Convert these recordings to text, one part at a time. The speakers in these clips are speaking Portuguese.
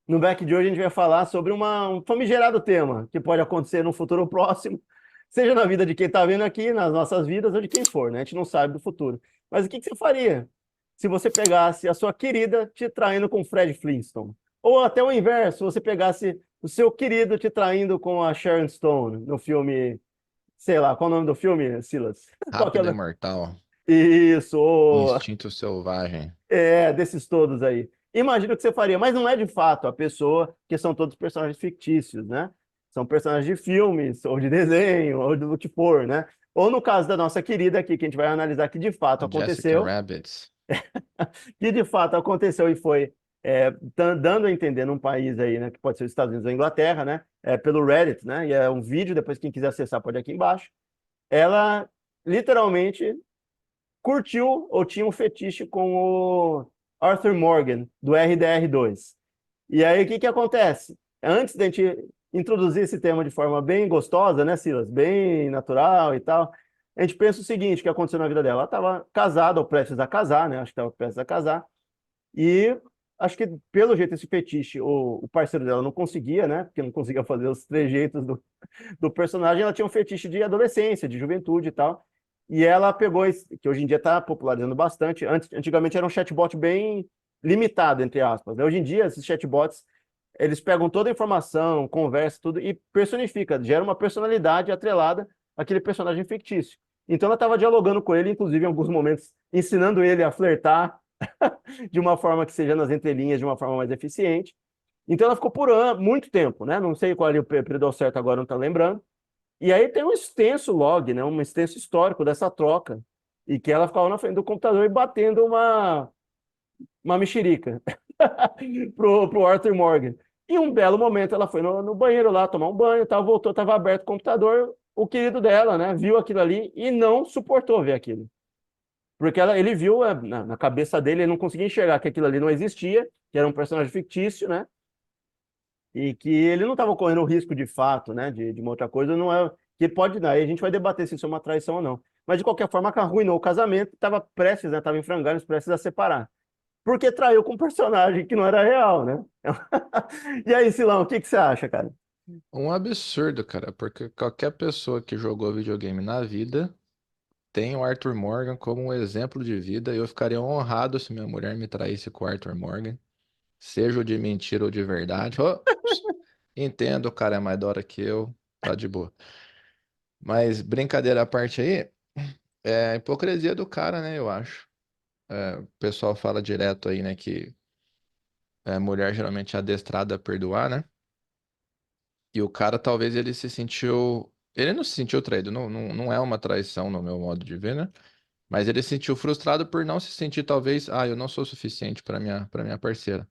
No back de hoje a gente vai falar sobre um famigerado tema que pode acontecer no futuro próximo, seja na vida de quem está vendo aqui, nas nossas vidas ou de quem for, né? A gente não sabe do futuro. Mas o que você faria se você pegasse a sua querida te traindo com Fred Flintstone? Ou até o inverso, você pegasse o seu querido te traindo com a Sharon Stone no filme, sei lá, qual é o nome do filme, Silas? Qual que é? Rápido e Mortal, Isso, Instinto Selvagem. desses todos aí. Imagina o que você faria, mas não é de fato a pessoa, que são todos personagens fictícios, né? São personagens de filmes, ou de desenho, ou do que for, né? Ou no caso da nossa querida aqui, que a gente vai analisar que de fato Jessica aconteceu, Rabbit. que de fato aconteceu e foi dando a entender num país aí, né, que pode ser os Estados Unidos ou a Inglaterra, né, pelo Reddit, né, e é um vídeo, depois quem quiser acessar pode ir aqui embaixo, ela literalmente curtiu ou tinha um fetiche com o Arthur Morgan, do RDR2. E aí, o que que acontece? Antes da gente introduzir esse tema de forma bem gostosa, né, Silas? Bem natural e tal, a gente pensa o seguinte, o que aconteceu na vida dela? Ela estava casada ou prestes a casar, né? Acho que estava prestes a casar. E acho que, pelo jeito, esse fetiche, o parceiro dela não conseguia, né? Porque não conseguia fazer os trejeitos do personagem, ela tinha um fetiche de adolescência, de juventude e tal. E ela pegou esse, que hoje em dia está popularizando bastante. Antigamente era um chatbot bem limitado, entre aspas, né? Hoje em dia, esses chatbots, eles pegam toda a informação, conversa, tudo, e personifica, gera uma personalidade atrelada àquele personagem fictício. Então ela estava dialogando com ele, inclusive em alguns momentos, ensinando ele a flertar de uma forma que seja nas entrelinhas, de uma forma mais eficiente. Então ela ficou por muito tempo, né? Não sei qual é o período certo agora, não está lembrando. E aí tem um extenso log, né? Um extenso histórico dessa troca. E que ela ficava na frente do computador e batendo uma mexerica pro Arthur Morgan. E um belo momento ela foi no banheiro lá tomar um banho, tal, voltou, estava aberto o computador, o querido dela, né? Viu aquilo ali e não suportou ver aquilo. Porque ele viu na cabeça dele, ele não conseguia enxergar que aquilo ali não existia, que era um personagem fictício, né? E que ele não estava correndo o risco de fato, né, de uma outra coisa, não é que pode dar. Aí a gente vai debater se isso é uma traição ou não. Mas de qualquer forma, arruinou o casamento, estava prestes, né, estava em frangalhos, prestes a separar. Porque traiu com um personagem que não era real, né? E aí, Silão, o que que você acha, cara? Um absurdo, cara, porque qualquer pessoa que jogou videogame na vida tem o Arthur Morgan como um exemplo de vida e eu ficaria honrado se minha mulher me traísse com o Arthur Morgan, seja o de mentira ou de verdade. Ô, entendo, o cara é mais da hora que eu, tá de boa. Mas brincadeira à parte aí, é a hipocrisia do cara, né, eu acho. O pessoal fala direto aí, né, que mulher geralmente é adestrada a perdoar, né? E o cara talvez ele se sentiu. Ele não se sentiu traído, não é uma traição no meu modo de ver, né? Mas ele se sentiu frustrado por não se sentir, talvez, eu não sou suficiente para minha parceira.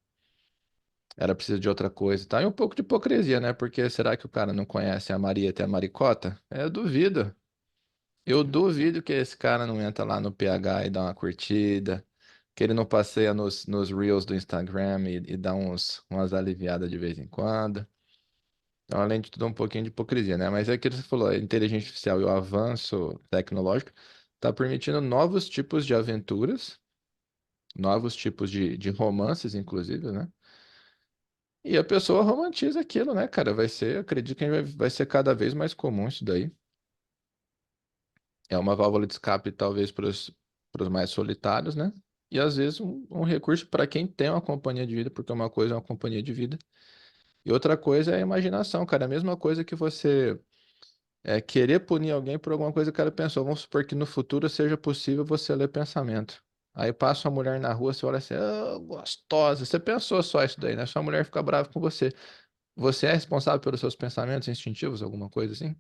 Era preciso de outra coisa, tá? E um pouco de hipocrisia, né? Porque será que o cara não conhece a Marieta e a Maricota? Eu duvido. Eu duvido que esse cara não entra lá no PH e dá uma curtida, que ele não passeia nos Reels do Instagram e dá umas aliviadas de vez em quando. Então, além de tudo, um pouquinho de hipocrisia, né? Mas é aquilo que você falou, a inteligência artificial e o avanço tecnológico está permitindo novos tipos de aventuras, novos tipos de romances, inclusive, né? E a pessoa romantiza aquilo, né, cara? Acredito que vai ser cada vez mais comum isso daí. É uma válvula de escape, talvez, para os mais solitários, né? E às vezes um recurso para quem tem uma companhia de vida, porque uma coisa é uma companhia de vida, e outra coisa é a imaginação, cara. A mesma coisa que você querer punir alguém por alguma coisa que ela pensou. Vamos supor que no futuro seja possível você ler pensamento. Aí passa uma mulher na rua, você olha assim, gostosa. Você pensou só isso daí, né? Sua mulher fica brava com você. Você é responsável pelos seus pensamentos instintivos, alguma coisa assim?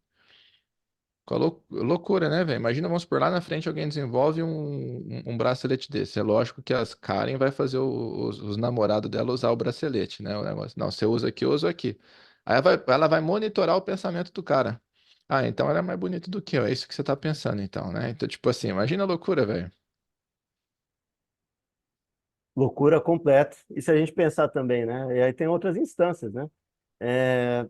Loucura, né, velho? Imagina, vamos por lá na frente alguém desenvolve um bracelete desse. É lógico que as Karen vai fazer os namorados dela usar o bracelete, né? O negócio. Não, você usa aqui, eu uso aqui. Aí ela vai monitorar o pensamento do cara. Então ela é mais bonita do que eu. É isso que você tá pensando, então, né? Então, tipo assim, imagina a loucura, velho. Loucura completa. E se a gente pensar também, né? E aí tem outras instâncias, né? É,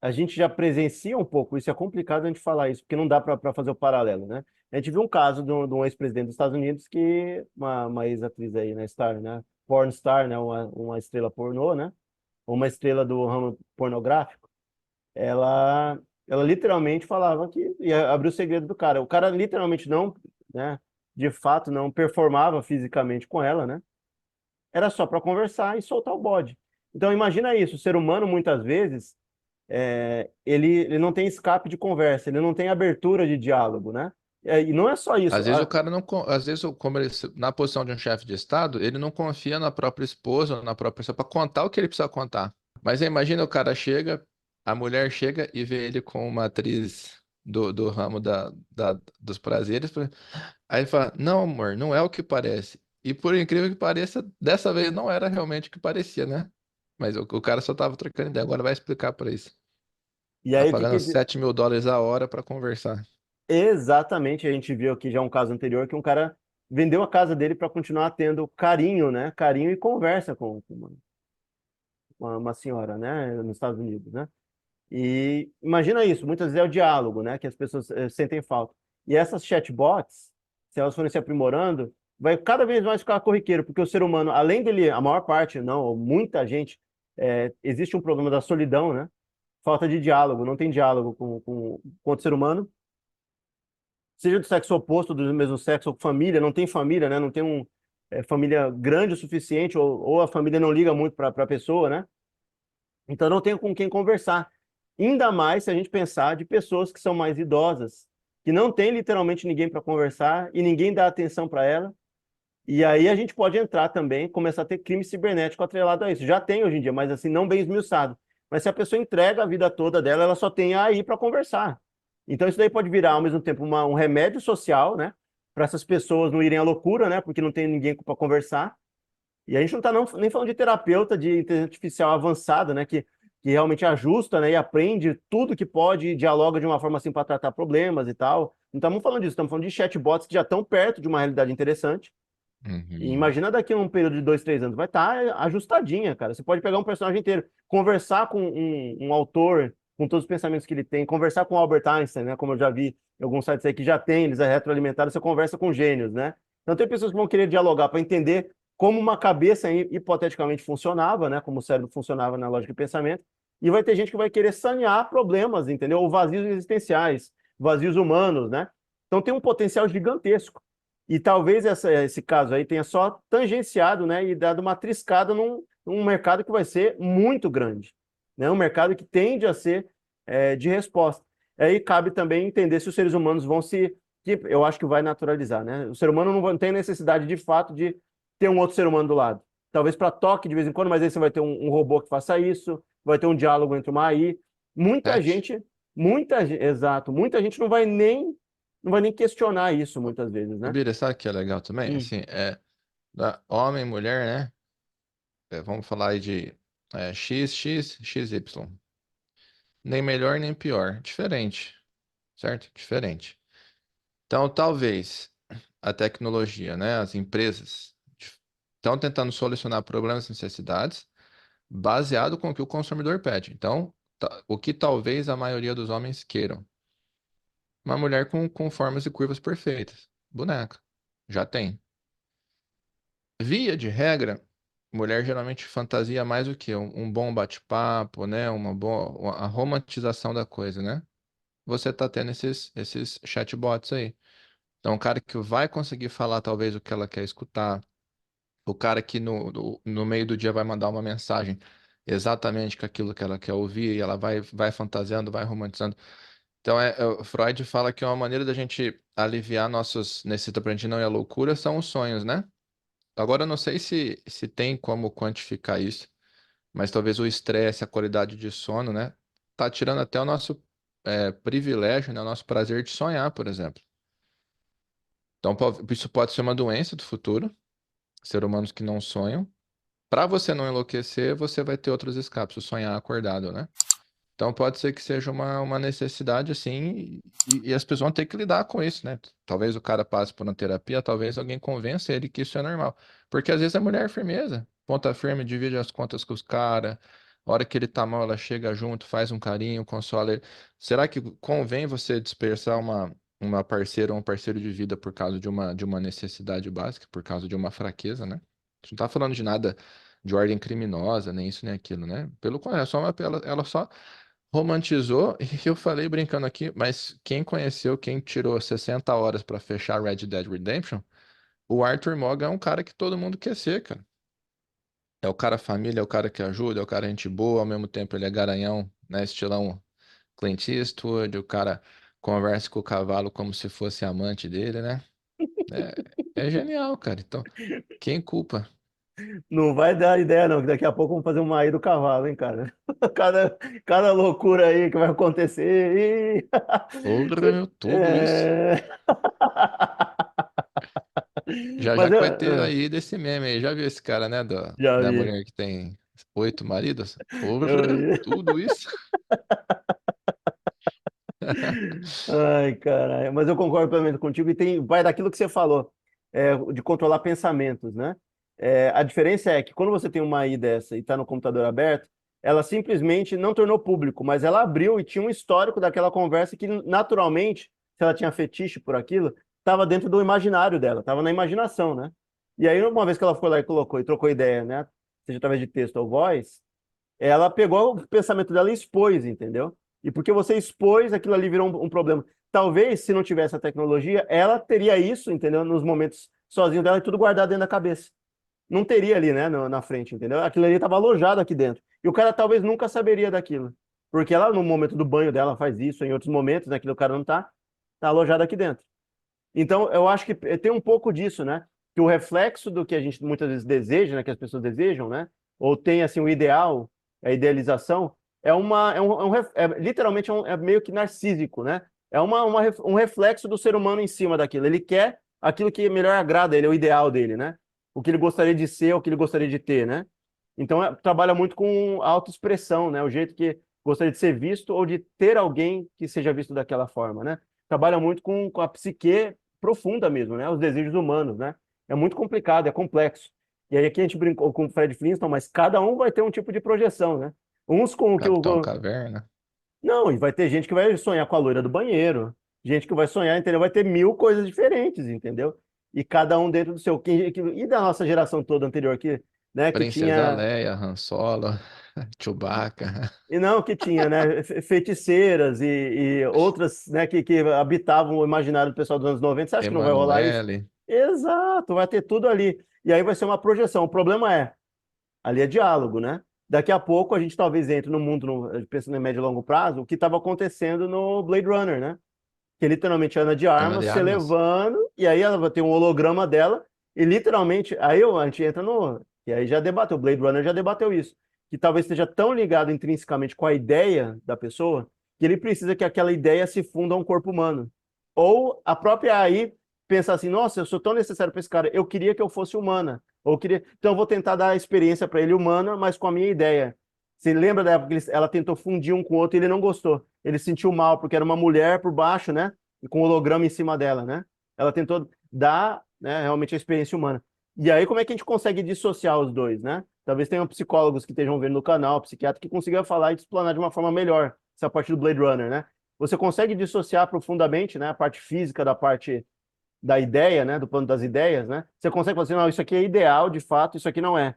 a gente já presencia um pouco, isso é complicado a gente falar isso, porque não dá para fazer o paralelo, né? A gente viu um caso de um ex-presidente dos Estados Unidos uma ex-atriz aí, né, star, né, porn star, né, uma estrela pornô, né, uma estrela do ramo pornográfico, ela, ela literalmente falava que ia abrir o segredo do cara. O cara literalmente não, né, de fato, não performava fisicamente com ela, né? Era só para conversar e soltar o bode. Então imagina isso, o ser humano muitas vezes ele não tem escape de conversa, ele não tem abertura de diálogo, né? E não é só isso. Às vezes o cara não, às vezes, como ele, na posição de um chefe de Estado, ele não confia na própria esposa ou na própria pessoa para contar o que ele precisa contar. Mas aí imagina o cara chega, a mulher chega e vê ele com uma atriz do ramo dos prazeres. Aí ele fala: Não, amor, não é o que parece. E por incrível que pareça, dessa vez não era realmente o que parecia, né? Mas o cara só tava trocando ideia. Agora vai explicar para isso. E Tá aí o que pagando que 7.000 dólares a hora para conversar. exatamente a gente viu aqui já um caso anterior que um cara vendeu a casa dele para continuar tendo carinho, né? Carinho e conversa com uma senhora, né? Nos Estados Unidos, né? E imagina isso, muitas vezes é o diálogo, né, que as pessoas sentem falta. E essas chatbots, se elas forem se aprimorando, vai cada vez mais ficar corriqueiro, porque o ser humano, além dele, a maior parte, não, muita gente, existe um problema da solidão, né? Falta de diálogo, não tem diálogo com outro ser humano, seja do sexo oposto, do mesmo sexo, ou família, não tem família, né? Não tem família grande o suficiente, ou a família não liga muito para a pessoa, né? Então não tem com quem conversar. Ainda mais se a gente pensar de pessoas que são mais idosas, que não tem literalmente ninguém para conversar e ninguém dá atenção para ela. E aí a gente pode entrar também, começar a ter crime cibernético atrelado a isso. Já tem hoje em dia, mas assim, não bem esmiuçado. Mas se a pessoa entrega a vida toda dela, ela só tem aí para conversar. Então isso daí pode virar, ao mesmo tempo, um remédio social, né? Para essas pessoas não irem à loucura, né? Porque não tem ninguém para conversar. E a gente não está nem falando de terapeuta de inteligência artificial avançada, né, que realmente ajusta, né, e aprende tudo que pode e dialoga de uma forma assim para tratar problemas e tal. Não estamos falando disso, estamos falando de chatbots que já estão perto de uma realidade interessante. E Uhum. imagina daqui a um período de 2, 3 anos, vai estar ajustadinha, cara. Você pode pegar um personagem inteiro, conversar com um autor, com todos os pensamentos que ele tem, conversar com o Albert Einstein, né, como eu já vi em alguns sites aí que já tem, eles é retroalimentado, você conversa com gênios, né? Então tem pessoas que vão querer dialogar para entender como uma cabeça hipoteticamente funcionava, né? Como o cérebro funcionava na lógica de pensamento. E vai ter gente que vai querer sanear problemas, entendeu? Ou vazios existenciais, vazios humanos, né? Então tem um potencial gigantesco. E talvez esse caso aí tenha só tangenciado, né? E dado uma triscada num mercado que vai ser muito grande, né? Um mercado que tende a ser de resposta. Aí cabe também entender se os seres humanos vão se que eu acho que vai naturalizar, né? O ser humano não tem necessidade de fato de ter um outro ser humano do lado. Talvez para toque de vez em quando, mas aí você vai ter um robô que faça isso, vai ter um diálogo entre uma AI. Muita Pet? gente, exato, muita gente não vai nem questionar isso muitas vezes, Ô, né? Bira, sabe o que é legal também? Hum. Assim, homem, mulher, né? Vamos falar aí de XY. Nem melhor, nem pior. Diferente, certo? Diferente. Então, talvez a tecnologia, né? As empresas estão tentando solucionar problemas e necessidades baseado com o que o consumidor pede. Então, o que talvez a maioria dos homens queiram. Uma mulher com formas e curvas perfeitas. Boneca. Já tem. Via de regra, mulher geralmente fantasia mais o quê? Um bom bate-papo, né? Uma boa, a romantização da coisa, né? Você tá tendo esses chatbots aí. Então, o cara que vai conseguir falar talvez o que ela quer escutar, o cara que no meio do dia vai mandar uma mensagem exatamente com aquilo que ela quer ouvir, e ela vai fantasiando, vai romantizando. Então, o Freud fala que uma maneira da gente aliviar nossos necessidades pra gente não ir à loucura são os sonhos, né? Agora, eu não sei se tem como quantificar isso, mas talvez o estresse, a qualidade de sono, né? Tá tirando até o nosso privilégio, né? O nosso prazer de sonhar, por exemplo. Então, isso pode ser uma doença do futuro, ser humanos que não sonham. Para você não enlouquecer, você vai ter outros escapes, o sonhar acordado, né? Então pode ser que seja uma necessidade assim, e as pessoas vão ter que lidar com isso, né? Talvez o cara passe por uma terapia, talvez alguém convença ele que isso é normal. Porque às vezes a mulher é firmeza, ponta firme, divide as contas com os caras, a hora que ele tá mal, ela chega junto, faz um carinho, consola ele. Será que convém você dispersar uma parceira ou um parceiro de vida por causa de uma necessidade básica, por causa de uma fraqueza, né? A gente não tá falando de nada de ordem criminosa, nem isso nem aquilo, né? Pelo contrário, ela só romantizou, e eu falei brincando aqui, mas quem conheceu, quem tirou 60 horas pra fechar Red Dead Redemption, o Arthur Morgan é um cara que todo mundo quer ser, cara. É o cara família, é o cara que ajuda, é o cara gente boa, ao mesmo tempo ele é garanhão, né? Estilão Clint Eastwood, o cara conversa com o cavalo como se fosse amante dele, né? É genial, cara. Então, quem culpa? Não vai dar ideia, não, que daqui a pouco vamos fazer uma aí do cavalo, hein, cara? Cada, cada loucura aí que vai acontecer. Ih. Porra, meu, tudo isso. É... Já Mas já eu, que vai ter aí desse meme aí. Já viu esse cara, né? já Da vi. mulher que tem 8 maridos? Eu Porra, vi. tudo isso. Ai, caralho. Mas eu concordo plenamente contigo e tem, vai daquilo que você falou, de controlar pensamentos, né? A diferença é que quando você tem uma AI dessa e está no computador aberto, ela simplesmente não tornou público, mas ela abriu e tinha um histórico daquela conversa que, naturalmente, se ela tinha fetiche por aquilo, estava dentro do imaginário dela, estava na imaginação, né? E aí, uma vez que ela foi lá e colocou e trocou ideia, né? Seja através de texto ou voz, ela pegou o pensamento dela e expôs, entendeu? E porque você expôs, aquilo ali virou um problema. Talvez, se não tivesse a tecnologia, ela teria isso, entendeu? Nos momentos sozinho dela e tudo guardado dentro da cabeça. Não teria ali, né, na frente, entendeu? Aquilo ali estava alojado aqui dentro. E o cara talvez nunca saberia daquilo. Porque ela, no momento do banho dela, faz isso, em outros momentos, né, que o cara não tá alojado aqui dentro. Então, eu acho que tem um pouco disso, né? Que o reflexo do que a gente muitas vezes deseja, né? Que as pessoas desejam, né? Ou tem, assim, o ideal, a idealização, literalmente é meio que narcísico, né? Um reflexo do ser humano em cima daquilo. Ele quer aquilo que melhor agrada ele, é o ideal dele, né? O que ele gostaria de ser, o que ele gostaria de ter, né? Então, trabalha muito com autoexpressão, né? O jeito que gostaria de ser visto ou de ter alguém que seja visto daquela forma, né? Trabalha muito com a psique profunda mesmo, né? Os desejos humanos, né? É muito complicado, é complexo. E aí aqui a gente brincou com o Fred Flintstone, mas cada um vai ter um tipo de projeção, né? Uns com o que Capitão o... Caverna. Não, e vai ter gente que vai sonhar com a loira do banheiro, gente que vai sonhar, entendeu? Vai ter mil coisas diferentes, entendeu? E cada um dentro do seu... E da nossa geração toda anterior que, né, que Princesa tinha... Leia, Han Solo, Chewbacca, E não, que tinha, né, feiticeiras e outras, né, que habitavam o imaginário do pessoal dos anos 90. Você acha que não vai rolar isso? Emanuele. Exato, vai ter tudo ali. E aí vai ser uma projeção. O problema ali é diálogo, né? Daqui a pouco a gente talvez entre no mundo, pensando em médio e longo prazo, o que estava acontecendo no Blade Runner, né? Que literalmente Ana de Ana Armas de se Armas. levando, e aí ela vai ter um holograma dela, e literalmente, a gente entra no. E aí já debateu, o Blade Runner já debateu isso, que talvez esteja tão ligado intrinsecamente com a ideia da pessoa, que ele precisa que aquela ideia se funda a um corpo humano. Ou a própria AI pensa assim: nossa, eu sou tão necessário para esse cara, eu queria que eu fosse humana. Ou queria... Então eu vou tentar dar a experiência para ele humana, mas com a minha ideia. Você lembra da época que ela tentou fundir um com o outro e ele não gostou? Ele se sentiu mal, porque era uma mulher por baixo, né? E com holograma em cima dela, né? Ela tentou dar, né, realmente a experiência humana. E aí, como é que a gente consegue dissociar os dois, né? Talvez tenham psicólogos que estejam vendo no canal, psiquiatra, que consigam falar e explanar de uma forma melhor essa parte do Blade Runner, né? Você consegue dissociar profundamente, né, a parte física da parte da ideia, né, do plano das ideias, né? Você consegue falar assim, não, isso aqui é ideal, de fato, isso aqui não é.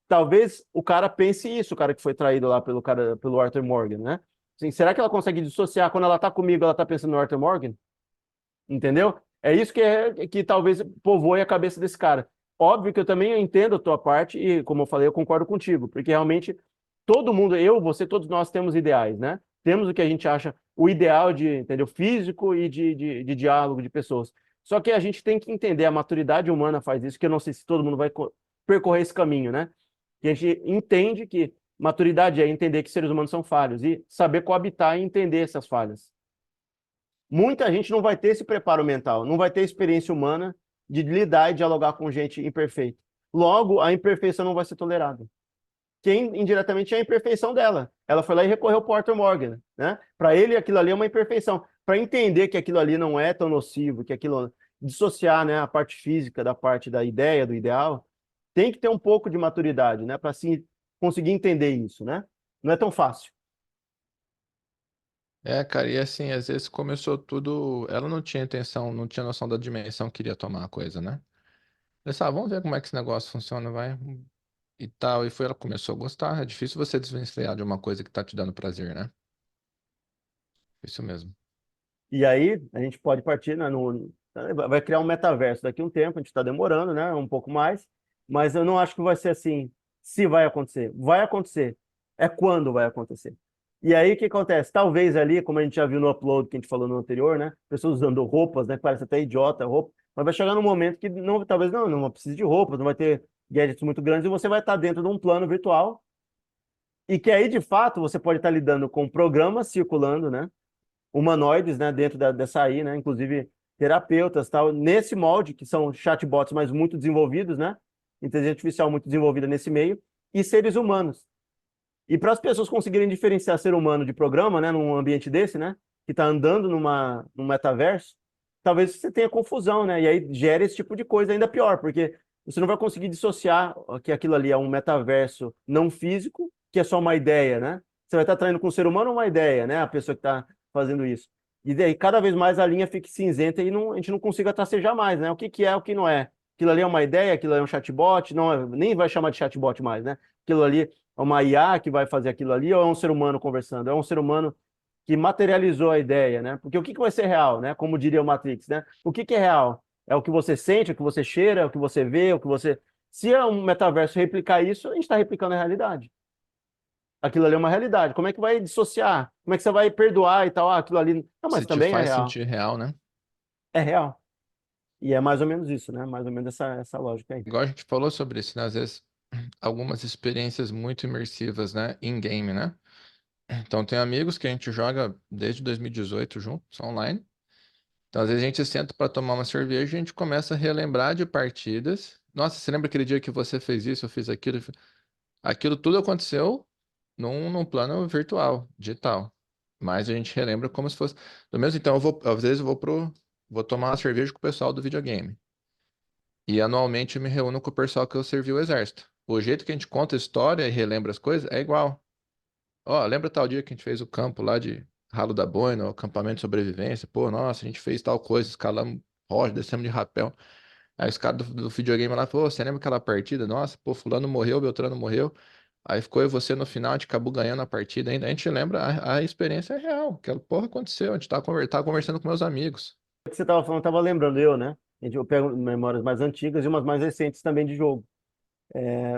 Talvez o cara pense isso, o cara que foi traído lá pelo cara, pelo Arthur Morgan, né? Assim, será que ela consegue dissociar quando ela tá comigo, ela tá pensando no Arthur Morgan? Entendeu? É isso que talvez povoe a cabeça desse cara. Óbvio que eu também entendo a tua parte e, como eu falei, eu concordo contigo, porque realmente todo mundo, eu, você, todos nós temos ideais, né? Temos o que a gente acha o ideal de, entendeu? Físico e de diálogo de pessoas. Só que a gente tem que entender, a maturidade humana faz isso, que eu não sei se todo mundo vai percorrer esse caminho, né? Que a gente entende que maturidade é entender que seres humanos são falhos e saber coabitar e entender essas falhas. Muita gente não vai ter esse preparo mental, não vai ter experiência humana de lidar e dialogar com gente imperfeita. Logo, a imperfeição não vai ser tolerada. Quem indiretamente é a imperfeição dela. Ela foi lá e recorreu para o Arthur Morgan, né? Para ele, aquilo ali é uma imperfeição. Para entender que aquilo ali não é tão nocivo, que aquilo dissociar, né, a parte física da parte da ideia, do ideal, tem que ter um pouco de maturidade, né, para assim conseguir entender isso, né? Não é tão fácil. É, cara, e assim, às vezes começou tudo. Ela não tinha intenção, não tinha noção da dimensão que iria tomar a coisa, né? Pensava, vamos ver como é que esse negócio funciona, vai. e tal. E foi, ela começou a gostar. É difícil você desvencilhar de uma coisa que tá te dando prazer, né? Isso mesmo. E aí a gente pode partir, né, vai criar um metaverso daqui a um tempo, a gente está demorando, né, um pouco mais, mas eu não acho que vai ser assim, se vai acontecer. Vai acontecer. É quando vai acontecer. E aí o que acontece? Talvez ali, como a gente já viu no upload que a gente falou no anterior, né, pessoas usando roupas, né, parece até idiota a roupa, mas vai chegar num momento que não, talvez não precise de roupas, não vai ter gadgets muito grandes e você vai estar dentro de um plano virtual e que aí, de fato, você pode estar lidando com programas circulando, né? Humanoides, né, dentro dessa aí, né, inclusive terapeutas, tal, nesse molde, que são chatbots, mas muito desenvolvidos, né, inteligência artificial muito desenvolvida nesse meio, e seres humanos. E para as pessoas conseguirem diferenciar ser humano de programa, né, num ambiente desse, né, que está andando num metaverso, talvez você tenha confusão, né, e aí gera esse tipo de coisa ainda pior, porque você não vai conseguir dissociar que aquilo ali é um metaverso não físico, que é só uma ideia, né? Você vai estar traindo com o ser humano uma ideia, né? A pessoa que está fazendo isso. E daí cada vez mais a linha fica cinzenta e a gente não consiga tracejar mais, né? O que é, o que não é. Aquilo ali é uma ideia, aquilo ali é um chatbot, não nem vai chamar de chatbot mais, né? Aquilo ali é uma IA que vai fazer aquilo ali ou é um ser humano conversando? É um ser humano que materializou a ideia, né? Porque o que vai ser real, né? Como diria o Matrix, né? O que é real? É o que você sente, o que você cheira, o que você vê, o que você. Se é um metaverso replicar isso, a gente está replicando a realidade. Aquilo ali é uma realidade. Como é que vai dissociar? Como é que você vai perdoar e tal? Ah, aquilo ali. Não, mas Se te também é faz real. sentir real, né? É real. E é mais ou menos isso, né? Mais ou menos essa lógica aí. Igual a gente falou sobre isso, né? Às vezes, algumas experiências muito imersivas, né? Em game, né? Então, tem amigos que a gente joga desde 2018 juntos, online. Então, às vezes a gente senta para tomar uma cerveja e a gente começa a relembrar de partidas. Nossa, você lembra aquele dia que você fez isso, eu fiz aquilo? Aquilo tudo aconteceu num plano virtual, digital. Mas a gente relembra como se fosse. Do mesmo, então, às vezes eu vou tomar uma cerveja com o pessoal do videogame. E anualmente eu me reúno com o pessoal que eu servi o exército. O jeito que a gente conta a história e relembra as coisas é igual. Ó, lembra tal dia que a gente fez o campo lá de Ralo da Boina, o acampamento de sobrevivência? Pô, nossa, a gente fez tal coisa, escalamos rocha, descemos de rapel. Aí os caras do videogame lá falaram, você lembra aquela partida? Nossa, pô, fulano morreu, Beltrano morreu. Aí ficou eu e você no final, a gente acabou ganhando a partida ainda. A gente lembra, a experiência é real. Aquela porra aconteceu, a gente tava conversando com meus amigos. O que você estava falando, estava lembrando eu, né? Eu pego memórias mais antigas e umas mais recentes também de jogo.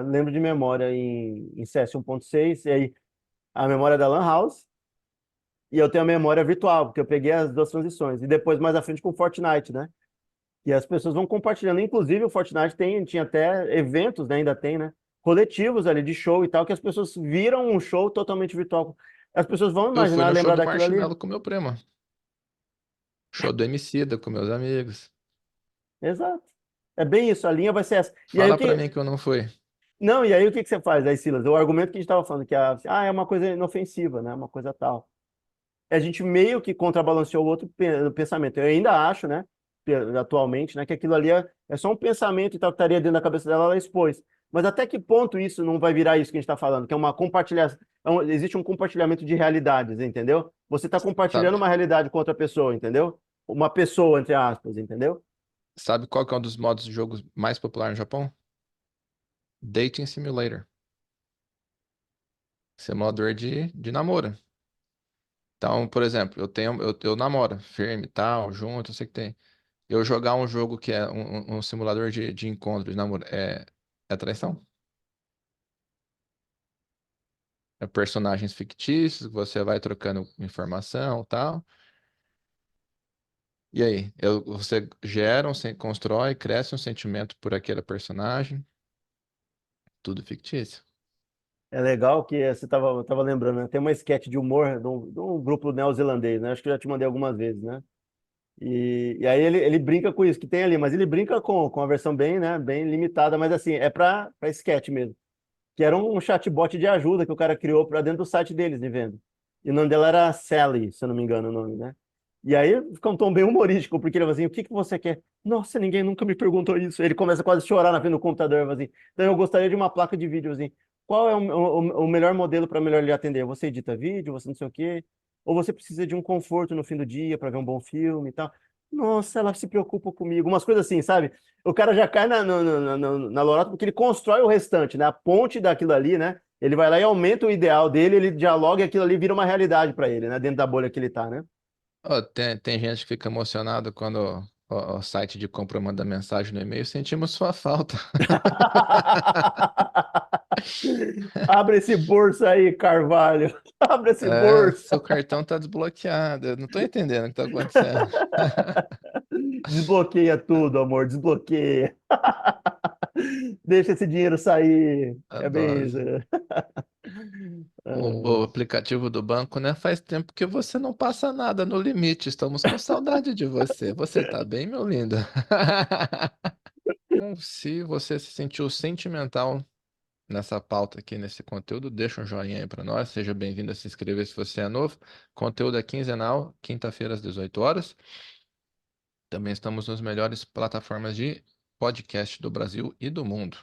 Lembro de memória em CS 1.6, e aí a memória da Lan House, e eu tenho a memória virtual, porque eu peguei as duas transições. E depois, mais à frente, com o Fortnite, né? E as pessoas vão compartilhando. Inclusive, o Fortnite tinha até eventos, né? Ainda tem, né? Coletivos ali de show e tal, que as pessoas viram um show totalmente virtual. As pessoas vão Eu fui imaginar, no show lembrar do daquilo ali. Marshmello com meu primo. Show do Emicida com meus amigos. Exato. É bem isso, a linha vai ser essa. E aí o Fala pra que. mim que eu não fui. Não, e aí o que você faz aí, Silas? O argumento que a gente estava falando, que é uma coisa inofensiva, né? Uma coisa tal. A gente meio que contrabalanceou o outro pensamento. Eu ainda acho, né, atualmente, né, que aquilo ali é só um pensamento e tal que estaria dentro da cabeça dela, ela expôs. Mas até que ponto isso não vai virar isso que a gente está falando, que é uma compartilhação, existe um compartilhamento de realidades, entendeu? Você está compartilhando Sabe, uma realidade com outra pessoa, entendeu? Uma pessoa, entre aspas, entendeu? sabe qual que é um dos modos de jogo mais popular no Japão? Dating Simulator. Simulador de namoro. Então, por exemplo, eu namoro, firme, tal, junto, eu sei que tem. Eu jogar um jogo que é um simulador de encontro, de namoro, é traição? É personagens fictícios, você vai trocando informação, tal. E aí, você gera, constrói, cresce um sentimento por aquele personagem, tudo fictício. É legal que você tava lembrando, né? Tem uma sketch de humor de um grupo neozelandês, né? Acho que eu já te mandei algumas vezes, né? E aí ele brinca com isso que tem ali, mas ele brinca com a versão bem, né, bem limitada, mas assim, é para sketch mesmo. Que era um chatbot de ajuda que o cara criou para dentro do site deles de venda. E o nome dela era Sally, se eu não me engano o nome, né? E aí fica um tom bem humorístico, porque ele fala assim, o que que você quer? Nossa, ninguém nunca me perguntou isso. Ele começa quase a chorar na frente do computador, fala assim, então eu gostaria de uma placa de vídeo, assim, qual é o melhor modelo para melhor lhe atender? Você edita vídeo, você não sei o quê? Ou você precisa de um conforto no fim do dia para ver um bom filme e tal? Nossa, ela se preocupa comigo. Umas coisas assim, sabe? O cara já cai na lorota porque ele constrói o restante, né? A ponte daquilo ali, né? Ele vai lá e aumenta o ideal dele, ele dialoga e aquilo ali vira uma realidade para ele, né? Dentro da bolha que ele tá, né? Ó, tem gente que fica emocionado quando o site de compra manda mensagem no e-mail, sentimos sua falta. Abre esse bolso aí, Carvalho. Abre esse É, bolso. seu cartão tá desbloqueado. Eu não tô entendendo o que tá acontecendo. Desbloqueia tudo, amor, desbloqueia. Deixa esse dinheiro sair. É bem isso. Adoro. O Ah, aplicativo do banco, né? Faz tempo que você não passa nada no limite. Estamos com saudade de você. Você tá bem, meu lindo? Então, se você se sentiu sentimental nessa pauta aqui, nesse conteúdo, deixa um joinha aí para nós. Seja bem-vindo a se inscrever se você é novo. Conteúdo é quinzenal, quinta-feira às 18 horas. Também estamos nas melhores plataformas de podcast do Brasil e do mundo.